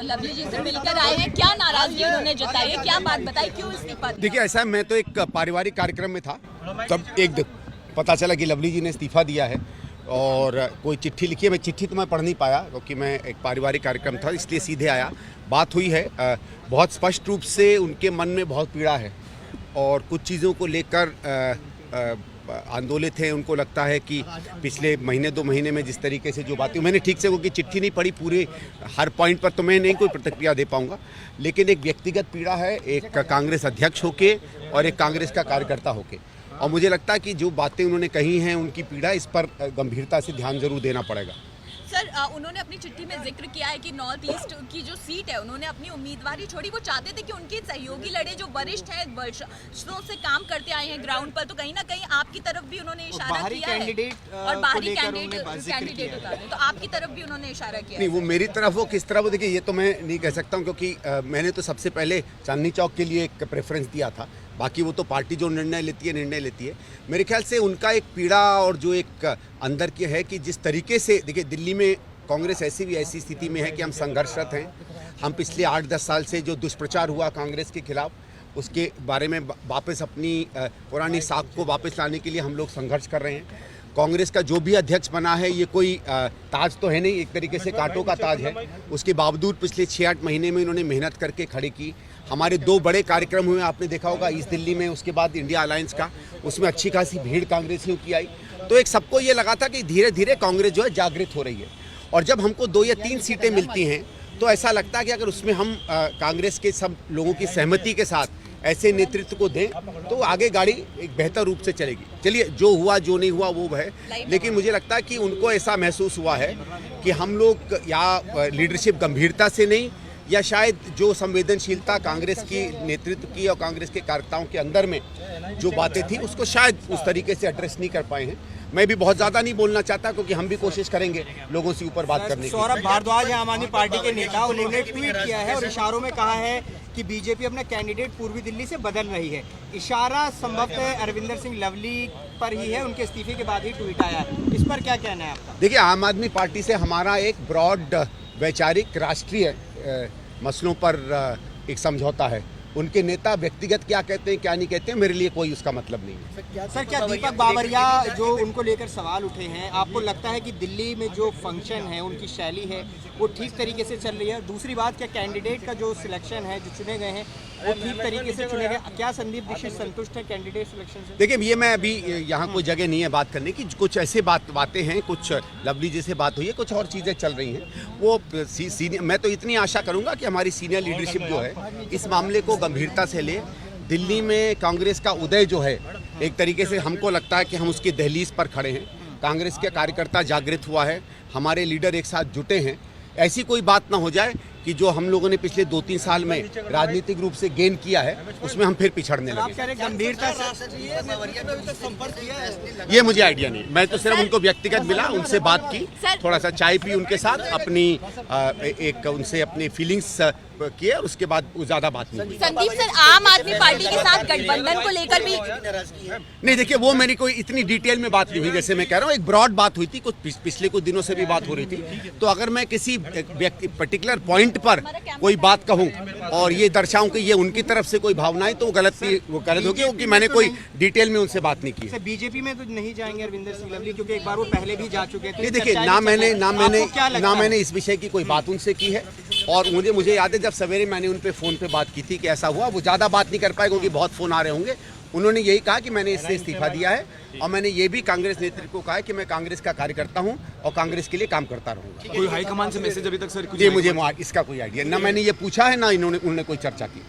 Lovely जी से मिलकर आए हैं, क्या नाराजगी उन्होंने जताई है, क्या बात बताई, क्यों इस्तीफा? देखिए ऐसा है, मैं तो एक पारिवारिक कार्यक्रम में था, तब एक दिन पता चला कि लवली जी ने इस्तीफा दिया है और कोई चिट्ठी लिखी है। मैं चिट्ठी तो मैं पढ़ नहीं पाया क्योंकि मैं एक पारिवारिक कार्यक्रम था, इसलिए सीधे आया। बात हुई है, बहुत स्पष्ट रूप से उनके मन में बहुत पीड़ा है और कुछ चीज़ों को लेकर आंदोलित हैं। उनको लगता है कि पिछले महीने 2 महीने में जिस तरीके से जो बातें, मैंने ठीक से वो की चिट्ठी नहीं पढ़ी पूरे हर पॉइंट पर, तो मैं नहीं कोई प्रतिक्रिया दे पाऊंगा, लेकिन एक व्यक्तिगत पीड़ा है, एक कांग्रेस अध्यक्ष होके और एक कांग्रेस का कार्यकर्ता होके, और मुझे लगता है कि जो बातें उन्होंने कही हैं उनकी पीड़ा, इस पर गंभीरता से ध्यान जरूर देना पड़ेगा। सर, उन्होंने अपनी चिट्ठी में जिक्र किया है कि नॉर्थ ईस्ट की जो सीट है उन्होंने अपनी उम्मीदवारी छोड़ी। वो चाहते थे कि उनके सहयोगी लड़े, जो वरिष्ठ हैं, वर्षों से काम करते आए हैं ग्राउंड पर, तो कहीं ना कहीं आपकी तरफ भी उन्होंने इशारा किया है और बाहरी कैंडिडेट उतारे, तो आपकी तरफ भी उन्होंने इशारा किया। नहीं, वो मेरी तरफ वो किस तरह, वो देखिए ये तो मैं नहीं कह सकता हूँ क्योंकि मैंने तो सबसे पहले चांदनी चौक के लिए एक प्रेफरेंस दिया था, बाकी वो तो पार्टी जो निर्णय लेती है। मेरे ख्याल से उनका एक पीड़ा और जो एक अंदर की है कि जिस तरीके से, देखिए दिल्ली में कांग्रेस ऐसी स्थिति में है कि हम संघर्षरत हैं। हम पिछले 8-10 साल से जो दुष्प्रचार हुआ कांग्रेस के खिलाफ, उसके बारे में वापस अपनी पुरानी साख को वापस लाने के लिए हम लोग संघर्ष कर रहे हैं। कांग्रेस का जो भी अध्यक्ष बना है, ये कोई ताज तो है नहीं, एक तरीके से कांटों का ताज है। उसके बावजूद पिछले 6-8 महीने में इन्होंने मेहनत करके खड़ी की। हमारे 2 बड़े कार्यक्रम हुए, आपने देखा होगा, ईस्ट दिल्ली में, उसके बाद इंडिया अलायंस का, उसमें अच्छी खासी भीड़ कांग्रेसियों की आई। तो एक सबको ये लगा था कि धीरे धीरे कांग्रेस जो है जागृत हो रही है, और जब हमको 2 या 3 सीटें मिलती हैं तो ऐसा लगता है कि अगर उसमें हम कांग्रेस के सब लोगों की सहमति के साथ ऐसे नेतृत्व को दें तो आगे गाड़ी एक बेहतर रूप से चलेगी। चलिए, जो हुआ जो नहीं हुआ वो है, लेकिन मुझे लगता है कि उनको ऐसा महसूस हुआ है कि हम लोग या लीडरशिप गंभीरता से नहीं, या शायद जो संवेदनशीलता कांग्रेस की नेतृत्व की और कांग्रेस के कार्यकर्ताओं के अंदर में जो बातें थी उसको शायद उस तरीके से एड्रेस नहीं कर पाए हैं। मैं भी बहुत ज़्यादा नहीं बोलना चाहता क्योंकि हम भी कोशिश करेंगे लोगों से ऊपर बात करने की। सौरभ भारद्वाज आम आदमी पार्टी के नेता, उन्होंने ट्वीट किया है और इशारों में कहा है कि बीजेपी अपना कैंडिडेट पूर्वी दिल्ली से बदल रही है। इशारा संभवतः अरविंदर सिंह लवली पर ही है, उनके इस्तीफे के बाद ही ट्वीट आया है। इस पर क्या कहना है आपका? देखिए, आम आदमी पार्टी से हमारा एक ब्रॉड वैचारिक राष्ट्रीय मसलों पर एक समझौता है। उनके नेता व्यक्तिगत क्या कहते हैं क्या नहीं कहते हैं, मेरे लिए कोई उसका मतलब नहीं है। सर, क्या दीपक बाबरिया जो उनको लेकर सवाल उठे हैं, आपको लगता है कि दिल्ली में जो फंक्शन है, उनकी शैली है, वो ठीक तरीके से चल रही है? दूसरी बात, क्या कैंडिडेट का जो सिलेक्शन है, जो चुने गए हैं, वो ठीक तरीके से चुने गए? क्या संदीप दीक्षित संतुष्ट है कैंडिडेट सिलेक्शन से? देखिए, ये मैं अभी यहाँ कोई जगह नहीं है बात करने की। कुछ ऐसे बातें हैं, कुछ लवली जी से बात हुई है, कुछ और चीज़ें चल रही हैं। वो सीनियर, मैं तो इतनी आशा करूँगा कि हमारी सीनियर लीडरशिप जो है इस मामले को गंभीरता से ले। दिल्ली में कांग्रेस का उदय जो है, एक तरीके से हमको लगता है कि हम उसकी दहलीज पर खड़े हैं। कांग्रेस के कार्यकर्ता जागृत हुआ है, हमारे लीडर एक साथ जुटे हैं। ऐसी कोई बात ना हो जाए कि जो हम लोगों ने पिछले 2-3 साल में राजनीतिक रूप से गेन किया है उसमें हम फिर पिछड़ने लगे। गंभीरता ये मुझे आइडिया नहीं, मैं तो सिर्फ उनको व्यक्तिगत मिला, उनसे बात की, थोड़ा सा चाय पी उनके साथ, अपनी एक उनसे अपनी फीलिंग्स किए और उसके बाद ज्यादा बात नहीं हुई। संदीप सर, आम आदमी पार्टी के साथ गठबंधन को लेकर भी नहीं, देखिए वो मेरी कोई इतनी डिटेल में बात नहीं हुई। जैसे मैं कह रहा हूँ, एक ब्रॉड बात हुई थी, कुछ पिछले कुछ दिनों से भी बात हो रही थी। तो अगर मैं किसी व्यक्ति पर्टिकुलर पॉइंट पर कोई बात कहूँ और ये दर्शाऊं कि ये उनकी तरफ से कोई भावनाएं, तो वो गलत होगी क्योंकि मैंने कोई डिटेल में उनसे बात नहीं की। बीजेपी में तो नहीं जाएंगे अरविंदर सिंह लवली, क्योंकि एक बार वो पहले भी जा चुके थे। नहीं, देखिए, ना मैंने इस विषय की कोई बात उनसे की है, और मुझे याद है जब सवेरे मैंने उन पे फ़ोन पे बात की थी कि ऐसा हुआ। वो ज़्यादा बात नहीं कर पाए क्योंकि बहुत फ़ोन आ रहे होंगे। उन्होंने यही कहा कि मैंने इससे इस्तीफा दिया है, और मैंने ये भी कांग्रेस नेतृत्व को कहा है कि मैं कांग्रेस का कार्यकर्ता हूं और कांग्रेस के लिए काम करता रहूंगा। कोई हाईकमान से मैसेज अभी तक सर? ये मुझे इसका कोई आइडिया ना, मैंने ये पूछा है ना उन्होंने कोई चर्चा की।